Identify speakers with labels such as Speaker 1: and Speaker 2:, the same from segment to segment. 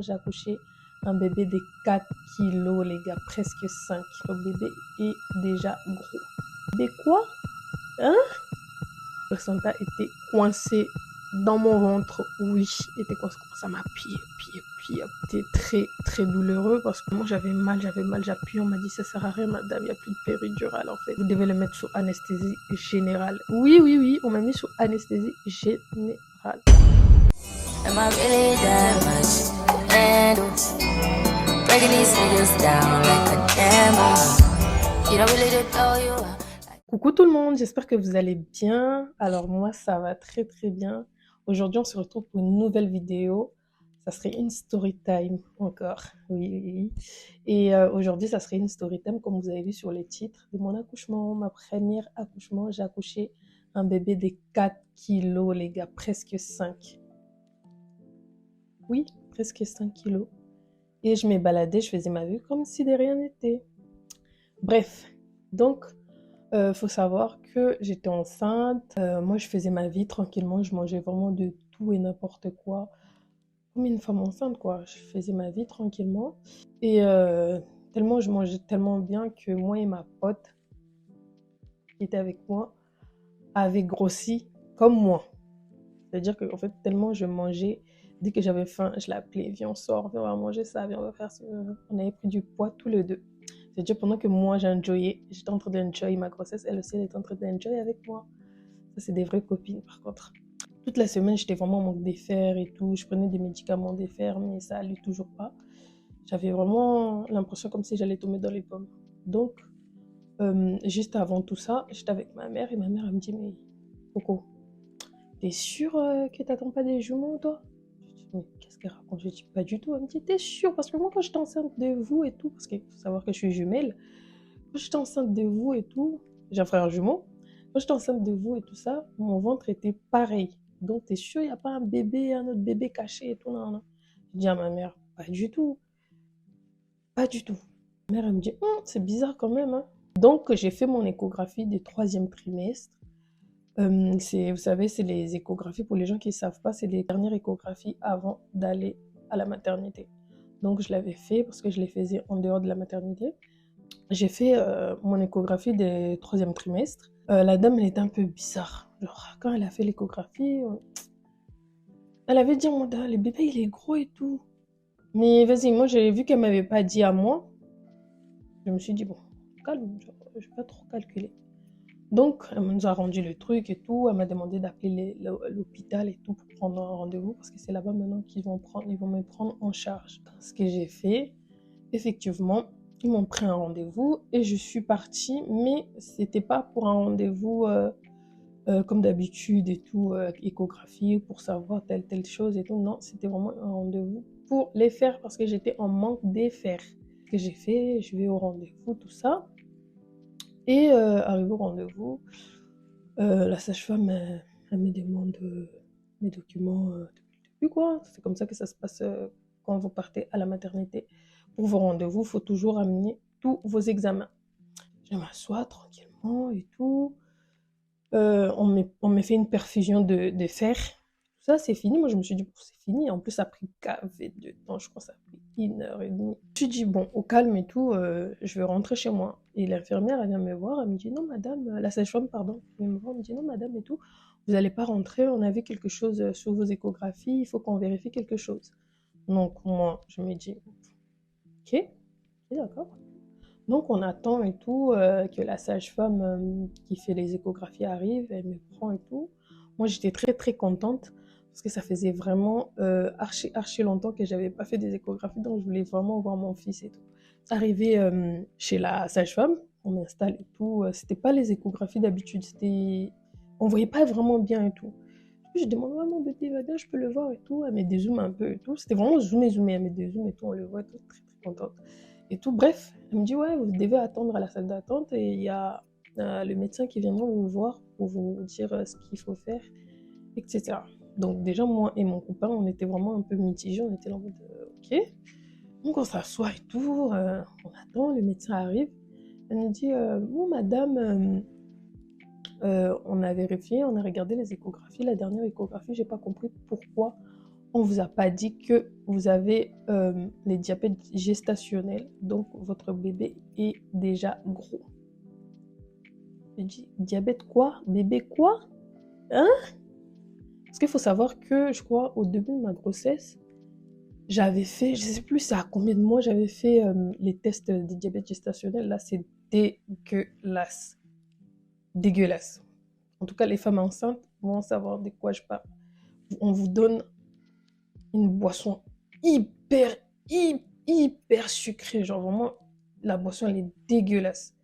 Speaker 1: J'ai accouché un bébé de 4 kilos, les gars, presque 5. Le bébé est déjà gros. Bébé quoi? Hein? Le placenta était coincé dans mon ventre. Oui, était coincé. Ça m'a pied. C'était très, très douloureux parce que moi j'avais mal, j'appuie. On m'a dit ça sert à rien, madame, il n'y a plus de péridurale en fait. Vous devez le mettre sous anesthésie générale. Oui, on m'a mis sous anesthésie générale. Am I really that much to handle? Breaking these niggas down like a camel. You don't really know you are. Coucou tout le monde, j'espère que vous allez bien. Alors moi ça va très très bien. Aujourd'hui on se retrouve pour une nouvelle vidéo. Ça serait une story time encore. Oui. Et aujourd'hui ça serait une story time comme vous avez vu sur les titres de mon accouchement, ma première accouchement. J'ai accouché un bébé de 4 kilos les gars, presque 5. Oui, presque 5 kilos. Et je m'ai baladée, je faisais ma vie comme si de rien n'était. Bref, donc faut savoir que j'étais enceinte. Moi, je faisais ma vie tranquillement. Je mangeais vraiment de tout et n'importe quoi. Comme une femme enceinte, quoi. Je faisais ma vie tranquillement. Et tellement je mangeais tellement bien que moi et ma pote qui était avec moi avaient grossi comme moi. C'est-à-dire que en fait, tellement je mangeais, dès que j'avais faim, je l'appelais, viens on sort, viens on va manger ça, viens on va faire ça. On avait pris du poids tous les deux. C'est-à-dire pendant que moi j'enjoyais, j'étais en train d'enjoy ma grossesse, elle aussi elle était en train d'enjoy avec moi. Ça c'est des vraies copines par contre. Toute la semaine j'étais vraiment en manque de fer et tout, je prenais des médicaments de fer mais ça allait toujours pas. J'avais vraiment l'impression comme si j'allais tomber dans les pommes. Donc juste avant tout ça, j'étais avec ma mère et ma mère elle me dit mais Coco, t'es sûre que t'attends pas des jumeaux, toi? Je dis, mais qu'est-ce qu'elle raconte? Je dis, pas du tout. Elle me dit, t'es sûre? Parce que moi, quand j'étais enceinte de vous et tout, parce qu'il faut savoir que je suis jumelle, quand j'étais enceinte de vous et tout, j'ai un frère jumeau, quand j'étais enceinte de vous et tout ça, mon ventre était pareil. Donc, t'es sûre, il n'y a pas un bébé, un autre bébé caché et tout, non. Je dis à ma mère, pas du tout. Pas du tout. Ma mère, elle me dit, c'est bizarre quand même, hein. Donc, j'ai fait mon échographie du 3e trimestre. Vous savez, c'est les échographies, pour les gens qui ne savent pas, c'est les dernières échographies avant d'aller à la maternité. Donc, je l'avais fait parce que je les faisais en dehors de la maternité. J'ai fait mon échographie du 3e trimestre. La dame, elle était un peu bizarre. Genre, quand elle a fait l'échographie, elle avait dit, le bébé, il est gros et tout. Mais vas-y, moi, j'ai vu qu'elle ne m'avait pas dit à moi. Je me suis dit, bon, calme, je ne vais pas trop calculer. Donc, elle nous a rendu le truc et tout. Elle m'a demandé d'appeler l'hôpital et tout pour prendre un rendez-vous parce que c'est là-bas maintenant qu'ils vont me prendre en charge. Ce que j'ai fait, effectivement, ils m'ont pris un rendez-vous et je suis partie, mais c'était pas pour un rendez-vous comme d'habitude et tout, échographie pour savoir telle chose et tout. Non, c'était vraiment un rendez-vous pour les faire parce que j'étais en manque des fers. Ce que j'ai fait, je vais au rendez-vous, tout ça. Et arrivé au rendez-vous, la sage-femme, elle me demande mes documents depuis le début, quoi. C'est comme ça que ça se passe quand vous partez à la maternité. Pour vos rendez-vous, il faut toujours amener tous vos examens. Je m'assois tranquillement et tout. On me fait une perfusion de fer. Ça, c'est fini. Moi, je me suis dit, bon, c'est fini. En plus, ça a pris gavé de temps. Je crois que ça a pris 1 heure et demie. Je me suis dit, bon, au calme et tout, je vais rentrer chez moi. Et l'infirmière, elle vient me voir. Elle me dit, non, madame, la sage-femme, pardon. Elle vient me voir, elle me dit, non, madame et tout, vous n'allez pas rentrer. On a vu quelque chose sur vos échographies. Il faut qu'on vérifie quelque chose. Donc, moi, je me dis, ok, d'accord. Donc, on attend et tout, que la sage-femme qui fait les échographies arrive, elle me prend et tout. Moi, j'étais très, très contente parce que ça faisait vraiment archi longtemps que j'avais pas fait des échographies, donc je voulais vraiment voir mon fils et tout. Arrivé chez la sage-femme, on m'installe et tout. C'était pas les échographies d'habitude, c'était... On voyait pas vraiment bien et tout. Je demande, ouais, mon bébé va bien, je peux le voir et tout. Elle me dézoome un peu et tout. C'était vraiment zoomé, elle me dézoome et tout. On le voit, tout, très, très contente. Et tout, bref, elle me dit, ouais, vous devez attendre à la salle d'attente et il y a le médecin qui viendra vous voir pour vous dire ce qu'il faut faire, etc. Donc déjà, moi et mon copain, on était vraiment un peu mitigés, on était là en mode, ok. Donc on s'assoit et tout, on attend, le médecin arrive. Elle me dit, bon madame, on a vérifié, on a regardé les échographies, la dernière échographie, j'ai pas compris pourquoi on vous a pas dit que vous avez les diabètes gestationnels, donc votre bébé est déjà gros. Je dis, diabète quoi? Bébé quoi? Hein? Parce qu'il faut savoir que, je crois, au début de ma grossesse, j'avais fait, je sais plus c'est à combien de mois j'avais fait les tests de diabète gestationnel. Là, c'est dégueulasse. Dégueulasse. En tout cas, les femmes enceintes vont savoir de quoi je parle. On vous donne une boisson hyper sucrée. Genre vraiment, la boisson, elle est dégueulasse.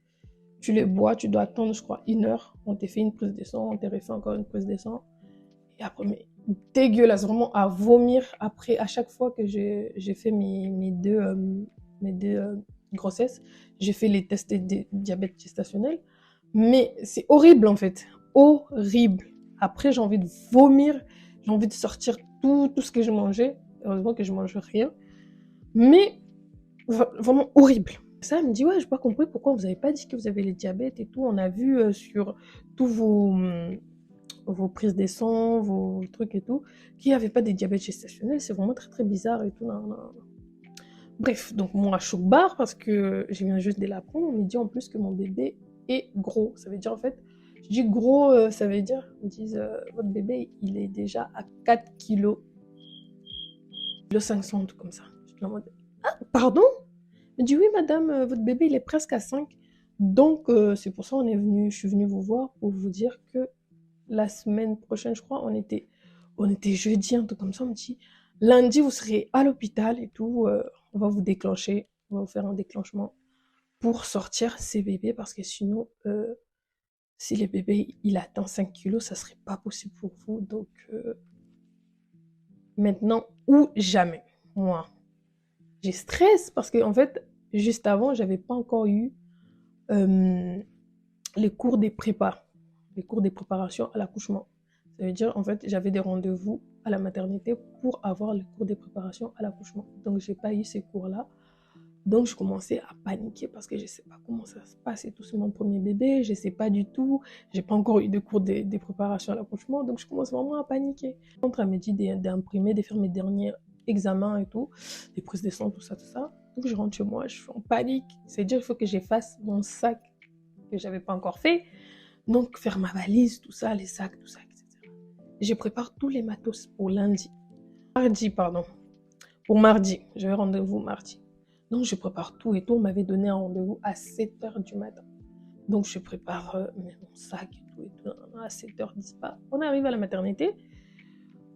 Speaker 1: Tu les bois, tu dois attendre, je crois, 1 heure. On t'a fait une prise de sang, on t'a refait encore une prise de sang. Et après, mais dégueulasse, vraiment à vomir. Après, à chaque fois que j'ai fait mes deux grossesses, j'ai fait les tests de diabète gestationnel. Mais c'est horrible en fait. Horrible. Après, j'ai envie de vomir. J'ai envie de sortir tout ce que je mangeais. Heureusement que je mange rien. Mais vraiment horrible. Ça, elle me dit, ouais, je n'ai pas compris pourquoi vous n'avez pas dit que vous avez le diabète et tout. On a vu sur tous vos prises de sang, vos trucs et tout, qu'il n'y avait pas de diabète gestationnel. C'est vraiment très bizarre et tout. Non, non. Bref, donc moi, choc barre parce que je viens juste de l'apprendre. On me dit en plus que mon bébé est gros. Ça veut dire en fait, je dis gros, ça veut dire, ils me disent, votre bébé, il est déjà à 4 kilos, 500, tout comme ça. Je suis en mode, ah, pardon? Elle dit, oui, madame, votre bébé, il est presque à 5. Donc, c'est pour ça je suis venue vous voir pour vous dire que la semaine prochaine, je crois, on était jeudi, un truc comme ça. On me dit, lundi, vous serez à l'hôpital et tout. On va vous déclencher, on va vous faire un déclenchement pour sortir ces bébés parce que sinon, si les bébés, il atteint 5 kilos, ça serait pas possible pour vous. Donc, maintenant ou jamais. Moi, j'ai stress parce que en fait, juste avant, j'avais pas encore eu les cours des prépas, les cours des préparations à l'accouchement. Ça veut dire, en fait, j'avais des rendez-vous à la maternité pour avoir les cours des préparations à l'accouchement. Donc, j'ai pas eu ces cours-là. Donc, je commençais à paniquer parce que je sais pas comment ça se passe et tout. C'est mon premier bébé, je sais pas du tout. J'ai pas encore eu de cours des préparations à l'accouchement. Donc, je commence vraiment à paniquer. Elle me dit d'imprimer, de faire mes derniers examens et tout, des prises de sang, tout ça, tout ça. Donc, je rentre chez moi, je suis en panique. C'est-à-dire, il faut que j'efface mon sac que j'avais pas encore fait. Donc, faire ma valise, tout ça, les sacs, tout ça, etc. Je prépare tous les matos pour lundi. Mardi, pardon. Pour mardi. J'avais rendez-vous mardi. Donc, je prépare tout et tout. On m'avait donné un rendez-vous à 7h du matin. Donc, je prépare mon sac et tout. À 7h10 pas. On arrive à la maternité.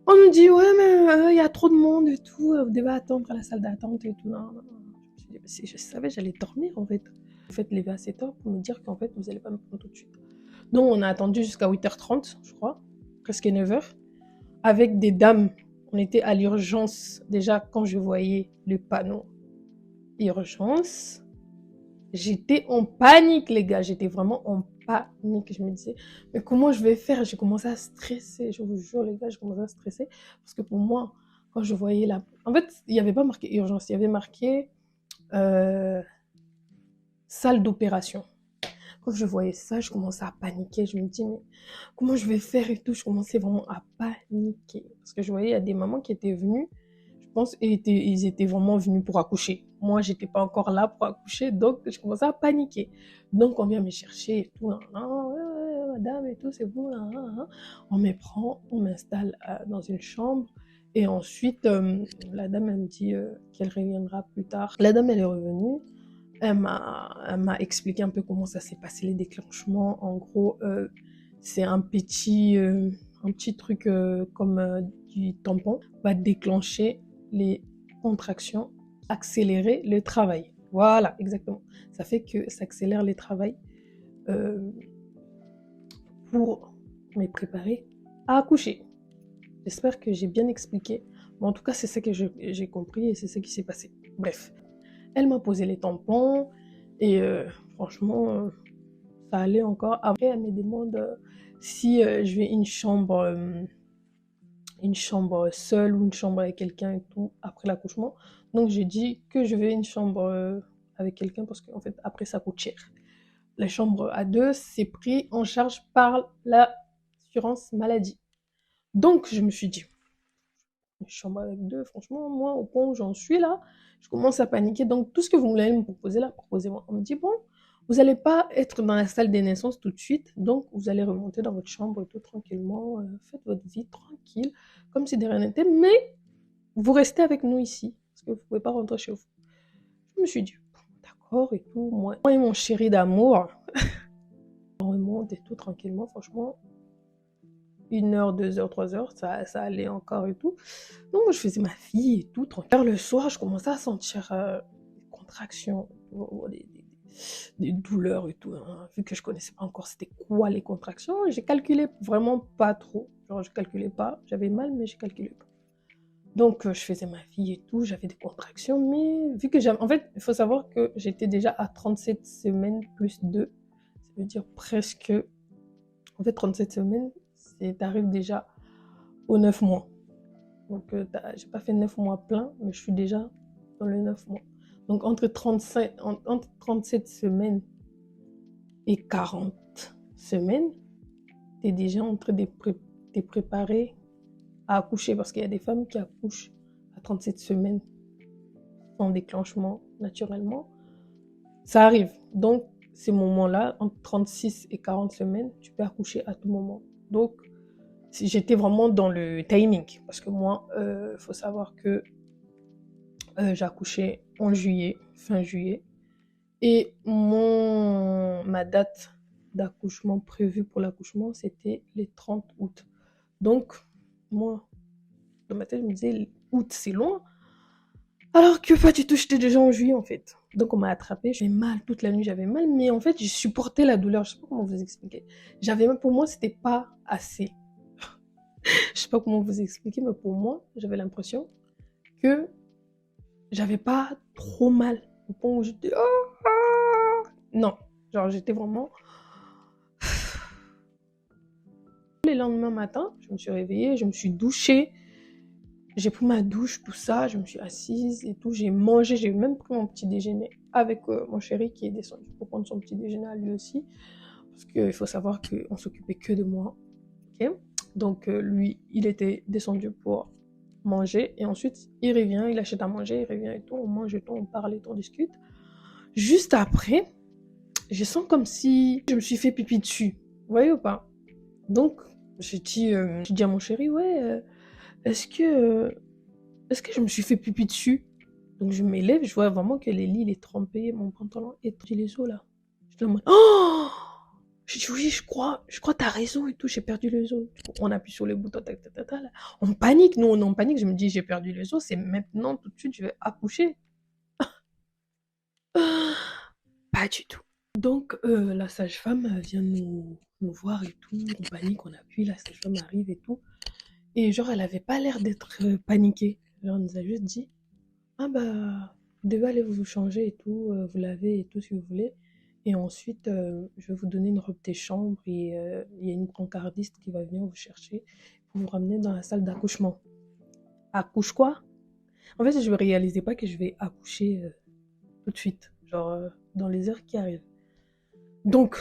Speaker 1: On me dit, ouais, mais il y a trop de monde et tout. Vous devez attendre à la salle d'attente et tout. Non. Je me suis dit, je savais, j'allais dormir en fait. Vous faites lever à 7h pour me dire qu'en fait, vous n'allez pas me prendre tout de suite. Donc, on a attendu jusqu'à 8h30, je crois, presque 9h, avec des dames. On était à l'urgence. Déjà, quand je voyais le panneau urgence, j'étais en panique, les gars. J'étais vraiment en panique. Je me disais, mais comment je vais faire? J'ai commencé à stresser. Je vous jure, les gars, j'ai commencé à stresser. Parce que pour moi, quand je voyais la... En fait, il n'y avait pas marqué urgence. Il y avait marqué salle d'opération. Quand je voyais ça, je commençais à paniquer. Je me dis, mais comment je vais faire et tout. Je commençais vraiment à paniquer. Parce que je voyais, il y a des mamans qui étaient venues, je pense, ils étaient vraiment venus pour accoucher. Moi, j'étais pas encore là pour accoucher, donc je commençais à paniquer. Donc, on vient me chercher et tout. Ouais, madame et tout, c'est vous. On me prend, on m'installe dans une chambre. Et ensuite, la dame, elle me dit qu'elle reviendra plus tard. La dame, elle est revenue. Elle m'a expliqué un peu comment ça s'est passé, les déclenchements. En gros, c'est un petit truc comme du tampon va déclencher les contractions, accélérer le travail. Voilà, exactement. Ça fait que ça accélère le travail pour me préparer à accoucher. J'espère que j'ai bien expliqué. Mais en tout cas, c'est ça que j'ai compris et c'est ce qui s'est passé. Bref. Elle m'a posé les tampons et franchement, ça allait encore. Après, elle me demande si je veux une chambre seule ou une chambre avec quelqu'un et tout après l'accouchement. Donc, j'ai dit que je veux une chambre avec quelqu'un parce qu'en fait, après, ça coûte cher. La chambre à deux, c'est pris en charge par l'assurance maladie. Donc, je me suis dit, une chambre avec deux. Franchement, moi, au point où j'en suis là, je commence à paniquer. Donc, tout ce que vous voulez me proposer là, proposez-moi. On me dit, bon, vous n'allez pas être dans la salle des naissances tout de suite, donc vous allez remonter dans votre chambre tout tranquillement, faites votre vie tranquille, comme si de rien n'était, mais vous restez avec nous ici, parce que vous ne pouvez pas rentrer chez vous. Je me suis dit, bon, d'accord et tout, moi et mon chéri d'amour, on remonte et tout tranquillement, franchement, 1 heure, 2 heures, 3 heures, ça allait encore et tout. Donc, moi, je faisais ma vie et tout, tranquille. Vers le soir, je commençais à sentir des contractions, des douleurs et tout. Hein. Vu que je connaissais pas encore c'était quoi les contractions, j'ai calculé vraiment pas trop. Genre, je calculais pas. J'avais mal, mais je calculais pas. Donc, je faisais ma vie et tout, j'avais des contractions, mais vu que j'avais... En fait, il faut savoir que j'étais déjà à 37 semaines plus 2. Ça veut dire presque... En fait, 37 semaines, t'arrives déjà aux 9 mois. Donc, j'ai pas fait 9 mois plein, mais je suis déjà dans les 9 mois. Donc, entre 37 semaines et 40 semaines, tu es déjà en train de te préparer à accoucher. Parce qu'il y a des femmes qui accouchent à 37 semaines sans déclenchement naturellement. Ça arrive. Donc, ces moments-là, entre 36 et 40 semaines, tu peux accoucher à tout moment. Donc, j'étais vraiment dans le timing. Parce que moi, faut savoir que j'ai accouché en juillet, fin juillet. Et ma date d'accouchement prévue pour l'accouchement, c'était les 30 août. Donc, moi, dans ma tête, je me disais, août, c'est loin. Alors que pas du tout, j'étais déjà en juillet, en fait. Donc, on m'a attrapée, j'avais mal, toute la nuit, j'avais mal. Mais en fait, j'ai supporté la douleur. Je sais pas comment vous expliquer. Pour moi, c'était pas assez. Je sais pas comment vous expliquer, mais pour moi, j'avais l'impression que j'avais pas trop mal. Au point où j'étais... Non, genre j'étais vraiment... Le lendemain matin, je me suis réveillée, je me suis douchée, j'ai pris ma douche, tout ça, je me suis assise et tout, j'ai mangé, j'ai même pris mon petit déjeuner avec mon chéri qui est descendu pour prendre son petit déjeuner à lui aussi, parce qu'il faut savoir qu'on s'occupait que de moi, ok. Donc lui, il était descendu pour manger et ensuite il revient, il achète à manger, il revient et tout, on mange et tout, on parle et tout, on discute. Juste après, je sens comme si je me suis fait pipi dessus, vous voyez ou pas? Donc, j'ai dit à mon chéri, ouais, est-ce que, euh, est-ce que je me suis fait pipi dessus? Donc, je m'élève, je vois vraiment que le lit, il est trempé, mon pantalon est trempé, les os là. Je suis en mode, oh! Je dis, oui, je crois, t'as raison et tout, j'ai perdu les os. On appuie sur les boutons, tac, tac, tac, tac, là. On panique, nous, on est en panique. Je me dis, j'ai perdu les os, c'est maintenant, tout de suite, je vais accoucher. Pas du tout. Donc, la sage-femme vient nous voir et tout, on panique, on appuie, la sage-femme arrive et tout. Et genre, elle avait pas l'air d'être paniquée. Genre, elle nous a juste dit, ah bah, vous devez aller vous changer et tout, vous laver et tout si vous voulez. Et ensuite, je vais vous donner une robe des chambres et il y a une brancardiste qui va venir vous chercher pour vous ramener dans la salle d'accouchement. Accouche quoi? En fait, je ne réalisais pas que je vais accoucher tout de suite, genre dans les heures qui arrivent. Donc,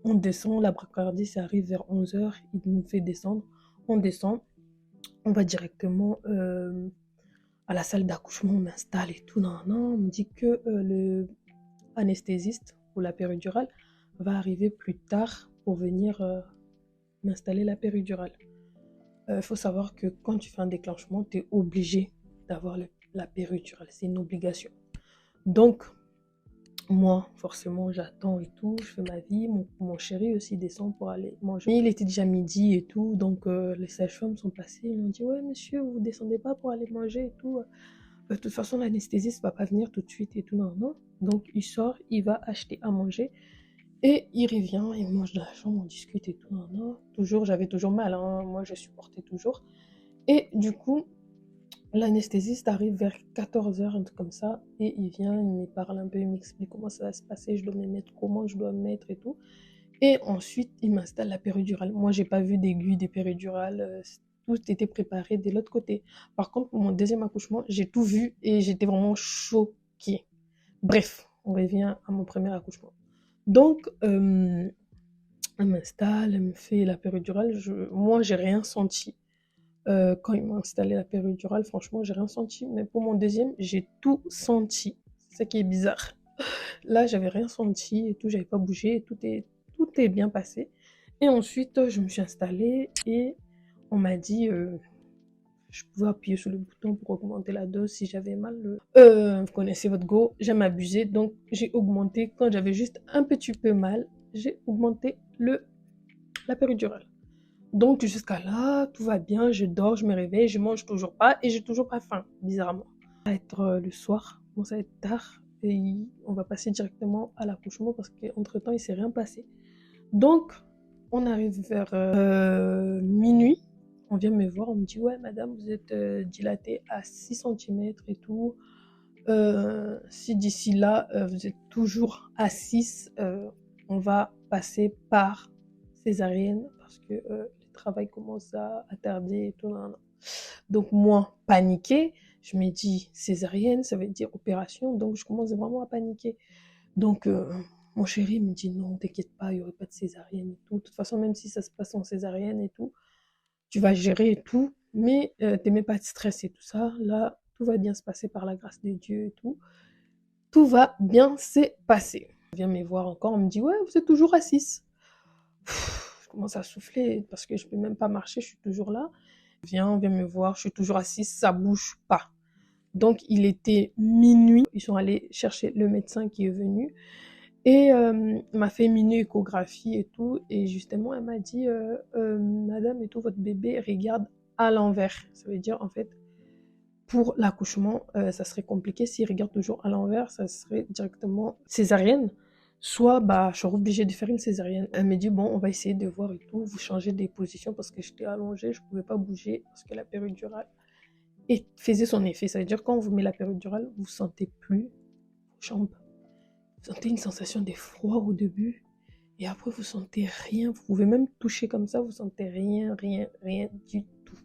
Speaker 1: on descend, la brancardiste arrive vers 11 heures, il nous fait descendre, on descend, on va directement à la salle d'accouchement, on m'installe et tout. Non, non, on me dit que le anesthésiste pour la péridurale va arriver plus tard pour venir m'installer la péridurale. Il faut savoir que quand tu fais un déclenchement, tu es obligé d'avoir la péridurale. C'est une obligation. Donc, moi, forcément, j'attends et tout. Je fais ma vie. Mon chéri aussi descend pour aller manger. Il était déjà midi et tout. Donc, les sages-femmes sont passées. Ils m'ont dit, ouais, monsieur, vous ne descendez pas pour aller manger et tout. De toute façon, l'anesthésiste ne va pas venir tout de suite et tout. Non, non. Donc, il sort, il va acheter à manger. Et il revient, il mange dans la chambre, on discute et tout. Non, non. Toujours, j'avais toujours mal. Hein. Moi, je supportais toujours. Et du coup, l'anesthésiste arrive vers 14 heures, un truc comme ça, et il vient, il me parle un peu, il m'explique comment ça va se passer, je dois me mettre, comment je dois me mettre et tout. Et ensuite, il m'installe la péridurale. Moi, j'ai pas vu d'aiguille des péridurales, tout était préparé de l'autre côté. Par contre, pour mon deuxième accouchement, j'ai tout vu et j'étais vraiment choquée. Bref, on revient à mon premier accouchement. Donc, elle m'installe, elle me fait la péridurale. Moi, j'ai rien senti. Quand ils m'ont installé la péridurale, franchement, j'ai rien senti. Mais pour mon deuxième, j'ai tout senti. C'est ça qui est bizarre. Là, j'avais rien senti et tout, j'avais pas bougé, tout est bien passé. Et ensuite, je me suis installée et on m'a dit je pouvais appuyer sur le bouton pour augmenter la dose si j'avais mal. Vous connaissez votre go, j'aime abuser, donc j'ai augmenté quand j'avais juste un petit peu mal, j'ai augmenté la péridurale. Donc jusqu'à là, tout va bien, je dors, je me réveille, je mange toujours pas et j'ai toujours pas faim, bizarrement. Ça va être le soir, bon ça va être tard et on va passer directement à l'accouchement parce qu'entre temps il s'est rien passé. Donc on arrive vers minuit, on vient me voir, on me dit ouais madame vous êtes dilatée à 6 centimètres et tout. Si d'ici là vous êtes toujours à 6, on va passer par césarienne parce que le travail commence à tarder et tout. Nan, nan. Donc moi, paniquée, je me dis césarienne, ça veut dire opération, donc je commence vraiment à paniquer. Donc mon chéri me dit non, t'inquiète pas, il n'y aurait pas de césarienne et tout. De toute façon, même si ça se passe en césarienne et tout, tu vas gérer et tout, mais t'aimais pas de stress et tout ça. Là, tout va bien se passer par la grâce de Dieu et tout. Tout va bien se passer. On vient me voir encore, on me dit ouais, vous êtes toujours à 6. Je commence à souffler parce que je peux même pas marcher, je suis toujours là. On vient me voir, je suis toujours assise, ça bouge pas. Donc il était minuit, ils sont allés chercher le médecin qui est venu et m'a fait une échographie et tout. Et justement, elle m'a dit madame et tout, votre bébé regarde à l'envers. Ça veut dire en fait, pour l'accouchement, ça serait compliqué. S'il regarde toujours à l'envers, ça serait directement césarienne. Soit, bah, je suis obligée de faire une césarienne. Elle me dit, bon, on va essayer de voir et tout, vous changez des positions parce que j'étais allongée, je pouvais pas bouger parce que la péridurale faisait son effet. Ça veut dire quand on vous met la péridurale, vous sentez plus vos jambes. Vous sentez une sensation de froid au début et après vous sentez rien. Vous pouvez même toucher comme ça, vous sentez rien, rien, rien du tout.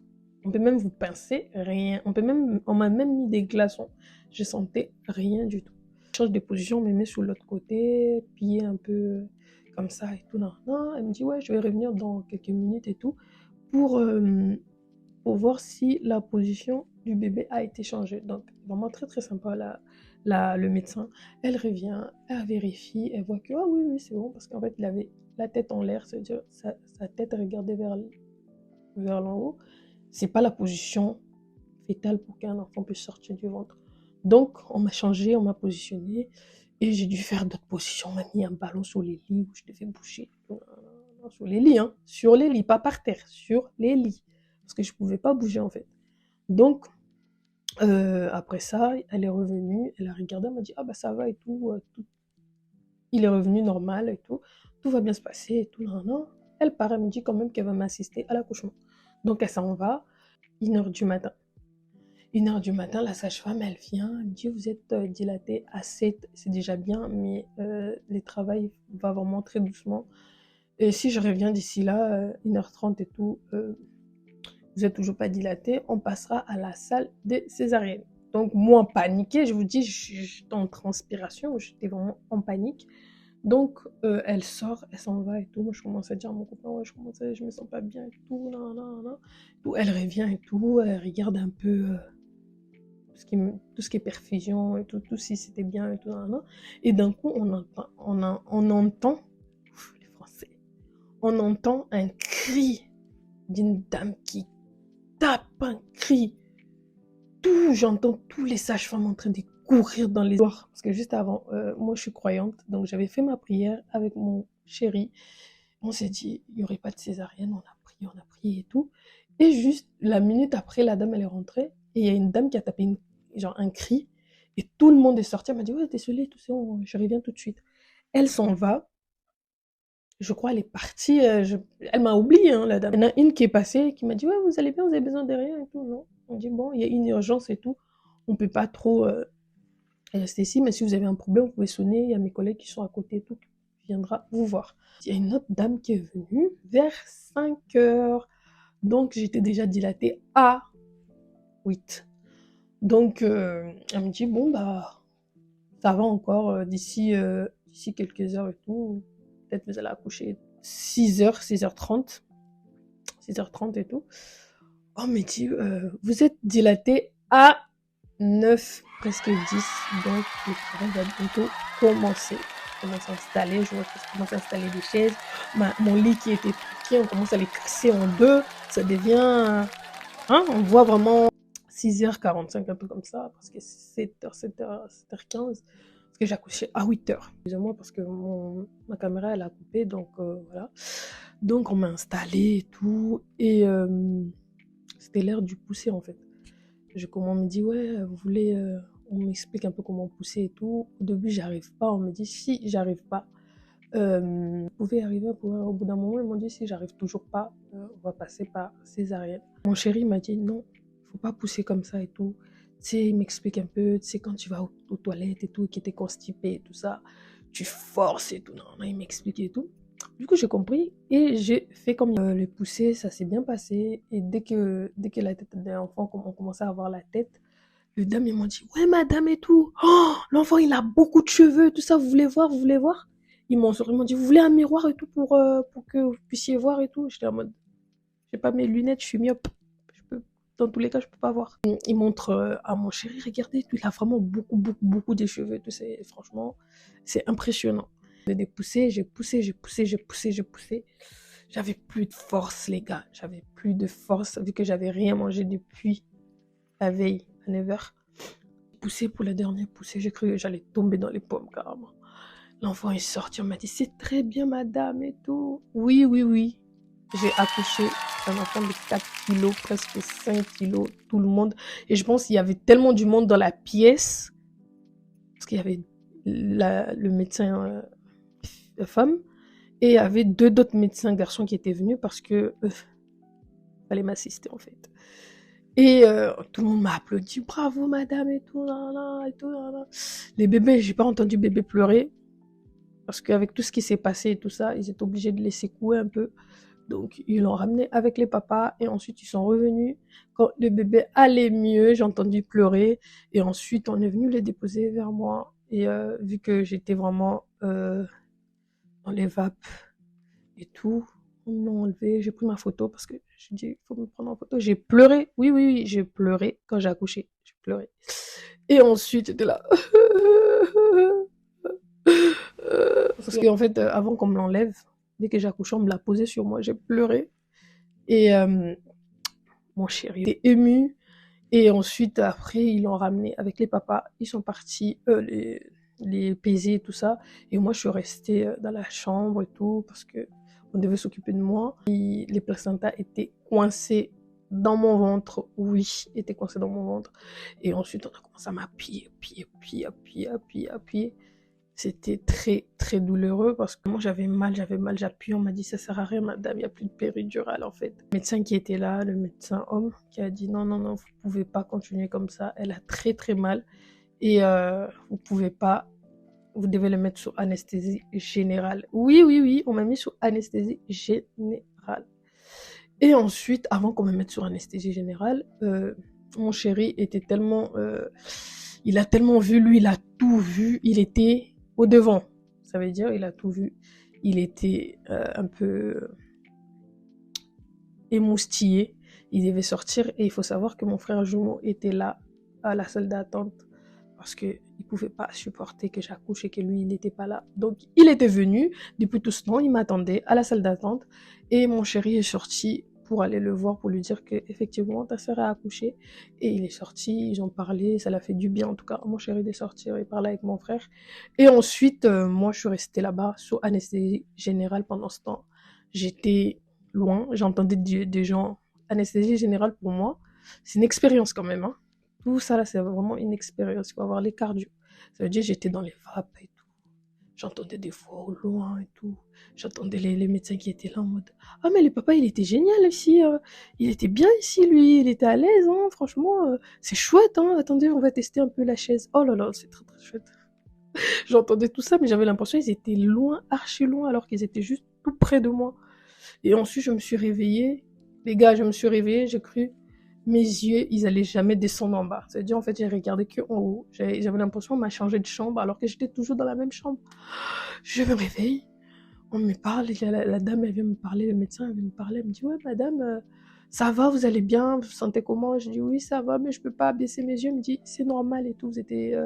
Speaker 1: On peut même vous pincer, rien. On m'a même mis des glaçons. Je sentais rien du tout. Je change de position, on me met sur l'autre côté, plié un peu comme ça et tout. Non, non, elle me dit ouais, je vais revenir dans quelques minutes et tout pour, pour voir si la position du bébé a été changée. Donc vraiment très très sympa le médecin. Elle revient, elle vérifie, elle voit que ah oui oui c'est bon parce qu'en fait il avait la tête en l'air, c'est-à-dire sa tête regardait vers l'en haut. C'est pas la position fétale pour qu'un enfant puisse sortir du ventre. Donc, on m'a changé, on m'a positionné et j'ai dû faire d'autres positions. On m'a mis un ballon sur les lits où je devais bouger. Non, sur les lits, hein. Sur les lits, pas par terre, sur les lits. Parce que je pouvais pas bouger en fait. Donc, après ça, elle est revenue, elle a regardé, elle m'a dit ah bah ça va et tout, tout. Il est revenu normal et tout va bien se passer et tout. Non, non. Elle part, elle me dit quand même qu'elle va m'assister à l'accouchement. Donc elle s'en va, 1h du matin. 1h du matin, la sage-femme, elle vient, elle me dit vous êtes dilatée à 7, c'est déjà bien, mais le travail va vraiment très doucement. Et si je reviens d'ici là, 1h30 et tout, vous êtes toujours pas dilatée, on passera à la salle des césariennes. Donc moi, paniquée, je vous dis, j'étais en transpiration, j'étais vraiment en panique. Donc elle sort, elle s'en va et tout. Moi je commence à dire à mon copain, ouais, je me sens pas bien et tout, nan, nan, nan. Tout, elle revient et tout, elle regarde un peu tout ce qui est perfusion et tout si c'était bien et tout, nan, nan. Et d'un coup on entend, les Français, on entend un cri d'une dame qui tape un cri. J'entends tous les sages-femmes en train de courir dans les couloirs. Parce que juste avant, moi je suis croyante, donc j'avais fait ma prière avec mon chéri. On s'est dit, il n'y aurait pas de césarienne, on a prié et tout. Et juste la minute après, la dame elle est rentrée et il y a une dame qui a tapé genre un cri et tout le monde est sorti. Elle m'a dit, ouais, désolé, tout ça, je reviens tout de suite. Elle s'en va. Je crois elle est partie, elle m'a oublié, hein, la dame. Il y en a une qui est passée, qui m'a dit, ouais, vous allez bien, vous avez besoin de rien et tout, non. On dit, bon, il y a une urgence et tout, on peut pas trop rester ici, mais si vous avez un problème, vous pouvez sonner, il y a mes collègues qui sont à côté et tout, qui viendra vous voir. Il y a une autre dame qui est venue vers 5h, donc j'étais déjà dilatée à 8. Donc elle me dit, bon, bah, ça va encore, d'ici quelques heures et tout, peut-être vous allez accoucher 6h, 6h30 et tout. On me dit, vous êtes dilaté à 9, presque 10, donc le travail va bientôt commencer. On commence à installer, je vois qu'on commence à installer des chaises. Mon lit qui était truqué, on commence à les casser en deux. Ça devient, hein, on voit vraiment 6h45, un peu comme ça, parce que 7h15, parce que j'ai accouché à 8h. Excusez-moi, parce que ma caméra, elle a coupé, donc voilà. Donc on m'a installé et tout, et c'était l'heure du pousser en fait. On me dit, ouais, vous voulez, on m'explique un peu comment pousser et tout. Au début, j'arrive pas, on me dit, si j'arrive pas, vous pouvez arriver, au bout d'un moment, ils m'ont dit, si j'arrive toujours pas, on va passer par césarienne. Mon chéri m'a dit, non, faut pas pousser comme ça et tout. Tu sais, il m'explique un peu, tu sais, quand tu vas aux toilettes et tout, qui t'es constipé et tout ça, tu forces et tout. Non, non, il m'explique et tout. Du coup, j'ai compris et j'ai fait comme le pousser, ça s'est bien passé. Et dès que la tête de l'enfant, on commençait à avoir la tête, le dame, ils m'ont dit, ouais, madame et tout. Oh, l'enfant, il a beaucoup de cheveux, tout ça, vous voulez voir, vous voulez voir? Ils m'ont dit, vous voulez un miroir et tout pour que vous puissiez voir et tout? J'étais en mode, j'ai pas mes lunettes, je suis myope. Je peux, dans tous les cas, je peux pas voir. Ils montrent à mon chéri, regardez, il a vraiment beaucoup, beaucoup, beaucoup de cheveux. Tout ça, franchement, c'est impressionnant. J'ai poussé, j'ai poussé, j'ai poussé, j'ai poussé, j'ai poussé. J'avais plus de force, les gars. J'avais plus de force, vu que j'avais rien mangé depuis la veille, à 9h. Poussé pour la dernière poussée, j'ai cru que j'allais tomber dans les pommes, carrément. L'enfant est sorti, on m'a dit, c'est très bien, madame, et tout. Oui, oui, oui. J'ai accouché un enfant de 4 kilos, presque 5 kilos, tout le monde. Et je pense qu'il y avait tellement du monde dans la pièce, parce qu'il y avait le médecin femme, et il y avait deux d'autres médecins garçons qui étaient venus parce que fallait m'assister, en fait. Et tout le monde m'a applaudi, bravo madame, et tout, là, là, et tout, là, là. Les bébés, j'ai pas entendu bébé pleurer, parce qu'avec tout ce qui s'est passé et tout ça, ils étaient obligés de laisser couler un peu. Donc, ils l'ont ramené avec les papas et ensuite, ils sont revenus. Quand le bébé allait mieux, j'ai entendu pleurer. Et ensuite, on est venu les déposer vers moi. Et vu que j'étais vraiment dans les vapes et tout, ils m'ont enlevé. J'ai pris ma photo parce que j'ai dit, il faut me prendre en photo. J'ai pleuré. Oui, oui, oui, j'ai pleuré quand j'ai accouché. J'ai pleuré. Et ensuite, j'étais là. Parce qu'en fait, avant qu'on me l'enlève, dès que j'ai accouché, on me l'a posé sur moi. J'ai pleuré. Et mon chéri était ému. Et ensuite, après, ils l'ont ramené avec les papas. Ils sont partis, les baiser et tout ça. Et moi, je suis restée dans la chambre et tout, parce que on devait s'occuper de moi. Et les placentas étaient coincés dans mon ventre. Oui, étaient coincés dans mon ventre. Et ensuite, on a commencé à m'appuyer, appuyer. C'était très, très douloureux parce que moi j'avais mal, j'appuie, on m'a dit ça sert à rien madame, il n'y a plus de péridurale en fait. Le médecin qui était là, le médecin homme, qui a dit non, non, non, vous pouvez pas continuer comme ça, elle a très très mal et vous pouvez pas, vous devez le mettre sous anesthésie générale. Oui, oui, oui, on m'a mis sous anesthésie générale. Et ensuite, avant qu'on me mette sur anesthésie générale, mon chéri était tellement... il a tellement vu, lui, il a tout vu. Il était au devant. Ça veut dire, il a tout vu. Il était un peu émoustillé. Il devait sortir. Et il faut savoir que mon frère jumeau était là, à la salle d'attente. Parce qu'il ne pouvait pas supporter que j'accouche et que lui, il n'était pas là. Donc, il était venu. Depuis tout ce temps, il m'attendait à la salle d'attente. Et mon chéri est sorti pour aller le voir, pour lui dire que effectivement ta sœur a accouché. Et il est sorti, ils ont parlé, ça l'a fait du bien en tout cas. Mon chéri est sorti, il parlait avec mon frère. Et ensuite, moi, je suis restée là-bas sous anesthésie générale pendant ce temps. J'étais loin, j'entendais des gens. Anesthésie générale pour moi, c'est une expérience quand même, hein. Tout ça là, c'est vraiment une expérience. Il faut avoir les cardio. Ça veut dire que j'étais dans les vapes et tout. J'entendais des voix au loin et tout. J'entendais les médecins qui étaient là en mode ah, mais le papa, il était génial ici. Il était bien ici, lui. Il était à l'aise, hein. Franchement, c'est chouette, hein. Attendez, on va tester un peu la chaise. Oh là là, c'est très très chouette. J'entendais tout ça, mais j'avais l'impression qu'ils étaient loin, archi loin, alors qu'ils étaient juste tout près de moi. Et ensuite, je me suis réveillée. Les gars, je me suis réveillée, j'ai cru mes yeux, ils allaient jamais descendre en bas. C'est-à-dire, en fait, j'ai regardé que en haut. J'avais l'impression qu'on m'a changé de chambre alors que j'étais toujours dans la même chambre. Je me réveille, on me parle, la dame, elle vient me parler, le médecin, elle vient me parler, elle me dit, ouais, madame, ça va, vous allez bien, vous vous sentez comment? Je dis oui, ça va, mais je peux pas baisser mes yeux. Il me dit c'est normal et tout, vous étiez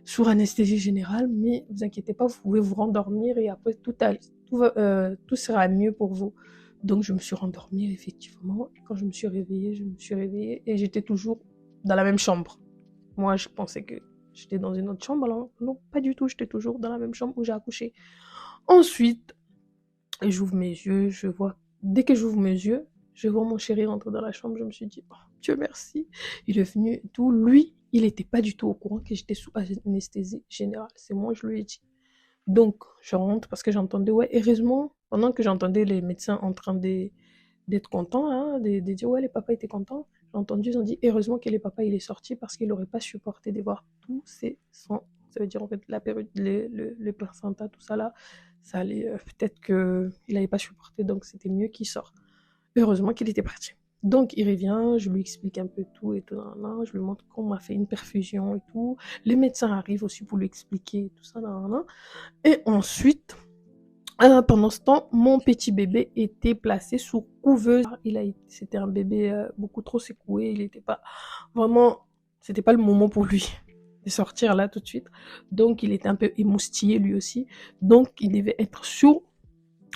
Speaker 1: sous anesthésie générale, mais vous inquiétez pas, vous pouvez vous rendormir et après tout sera mieux pour vous. Donc je me suis rendormie effectivement. Et quand je me suis réveillée et j'étais toujours dans la même chambre. Moi, je pensais que j'étais dans une autre chambre, alors non, pas du tout, j'étais toujours dans la même chambre où j'ai accouché. Ensuite, j'ouvre mes yeux, dès que j'ouvre mes yeux, je vois mon chéri rentrer dans la chambre, je me suis dit, oh, Dieu merci, il est venu et tout. Lui, il n'était pas du tout au courant que j'étais sous anesthésie générale, c'est moi, je lui ai dit. Donc, je rentre parce que j'entendais, ouais, heureusement, pendant que j'entendais les médecins en train d'être contents, hein, de dire, ouais, les papas étaient contents, j'ai entendu, ils ont dit, heureusement que les papas, il est sorti parce qu'il n'aurait pas supporté de voir tous ces sangs. Ça veut dire, en fait, la période, le placenta, tout ça là, ça allait, peut-être qu'il n'avait pas supporté, donc c'était mieux qu'il sorte. Heureusement qu'il était parti. Donc il revient, je lui explique un peu tout et tout, je lui montre qu'on m'a fait une perfusion et tout. Les médecins arrivent aussi pour lui expliquer tout ça, et ensuite, pendant ce temps, mon petit bébé était placé sous couveuse. C'était un bébé beaucoup trop secoué. Il n'était pas vraiment, c'était pas le moment pour lui de sortir là tout de suite. Donc, il était un peu émoustillé lui aussi. Donc, il devait être sous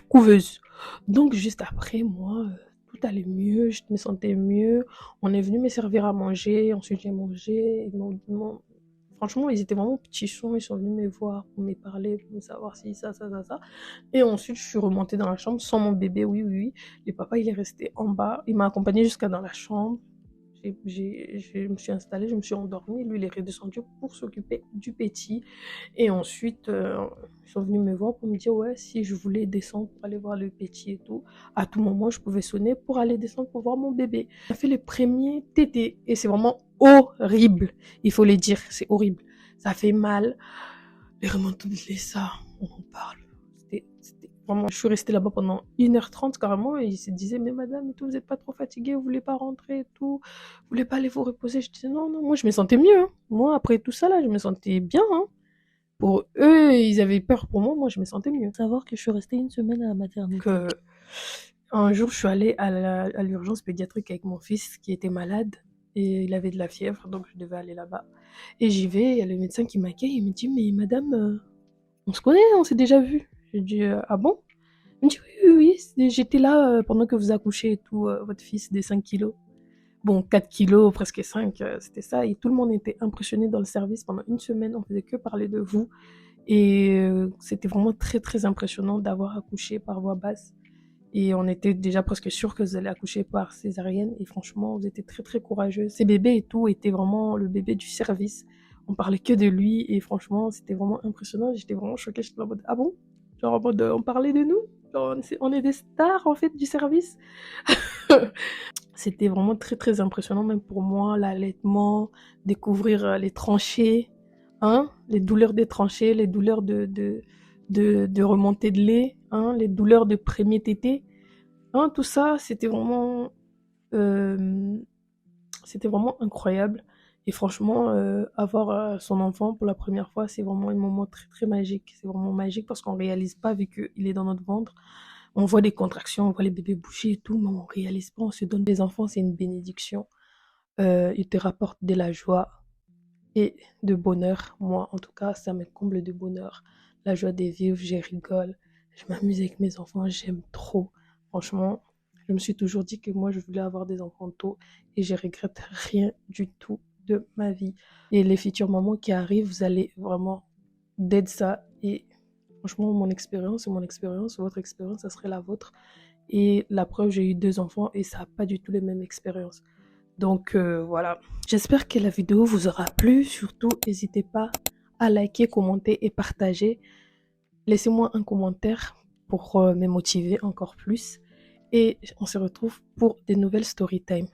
Speaker 1: couveuse. Donc, juste après, moi, tout allait mieux. Je me sentais mieux. On est venu me servir à manger. Ensuite, j'ai mangé. Franchement, ils étaient vraiment petits chons. Ils sont venus me voir pour me parler, pour me savoir si ça. Et ensuite, je suis remontée dans la chambre sans mon bébé. Oui, oui, oui. Le papa, il est resté en bas. Il m'a accompagnée jusqu'à dans la chambre. Je me suis installée, je me suis endormie. Lui, il est redescendu pour s'occuper du petit. Et ensuite, ils sont venus me voir pour me dire, ouais, si je voulais descendre pour aller voir le petit et tout, à tout moment, je pouvais sonner pour aller descendre pour voir mon bébé. On a fait les premiers tétés et c'est vraiment horrible. Il faut le dire, c'est horrible. Ça fait mal. Les remontées de ça, on en parle. C'était vraiment... Je suis restée là-bas pendant 1h30 carrément et ils se disaient, mais madame, et tout, vous n'êtes pas trop fatiguée, vous voulez pas rentrer et tout, vous voulez pas aller vous reposer. Je disais, non, non, moi je me sentais mieux. Hein. Moi, après tout ça, là, je me sentais bien. Hein. Pour eux, ils avaient peur pour moi, moi je me sentais mieux.
Speaker 2: Savoir que je suis restée une semaine à la maternité.
Speaker 1: Un jour, je suis allée à l'urgence pédiatrique avec mon fils qui était malade et il avait de la fièvre, donc je devais aller là-bas. Et j'y vais, il y a le médecin qui m'accueille, il me dit, mais madame, on se connaît, on s'est déjà vu. J'ai dit, ah bon? Il me dit, oui, oui, oui, j'étais là pendant que vous accouchez et tout, votre fils des 5 kilos. Bon, 4 kilos, presque 5, c'était ça. Et tout le monde était impressionné dans le service pendant une semaine, on faisait que parler de vous. Et c'était vraiment très, très impressionnant d'avoir accouché par voie basse. Et on était déjà presque sûr que vous allez accoucher par césarienne. Et franchement, vous étiez très, très courageux. Ces bébés et tout étaient vraiment le bébé du service. On parlait que de lui. Et franchement, c'était vraiment impressionnant. J'étais vraiment choquée. J'étais en mode, ah bon? Genre en mode, on parlait de nous? Genre, on est des stars, en fait, du service. C'était vraiment très, très impressionnant, même pour moi, l'allaitement, découvrir les tranchées, hein, les douleurs des tranchées, les douleurs de remontée de lait, hein, les douleurs de premier tété. Hein, tout ça, euh, c'était vraiment incroyable. Et franchement, avoir son enfant pour la première fois, c'est vraiment un moment très, très magique. C'est vraiment magique parce qu'on réalise pas, vu qu'il est dans notre ventre. On voit des contractions, on voit les bébés bouger et tout, mais on réalise pas, on se donne des enfants, c'est une bénédiction. Ils te rapportent de la joie et de bonheur. Moi, en tout cas, ça me comble de bonheur. La joie de vivre, je rigole, je m'amuse avec mes enfants, j'aime trop. Franchement, je me suis toujours dit que moi, je voulais avoir des enfants tôt et je regrette rien du tout de ma vie. Et les futures mamans qui arrivent, vous allez vraiment d'être ça. Et franchement, mon expérience, c'est mon expérience, votre expérience, ça serait la vôtre. Et la preuve, j'ai eu 2 enfants et ça n'a pas du tout les mêmes expériences. Donc voilà. J'espère que la vidéo vous aura plu. Surtout, n'hésitez pas à liker, commenter et partager. Laissez-moi un commentaire pour me motiver encore plus. Et on se retrouve pour des nouvelles story time.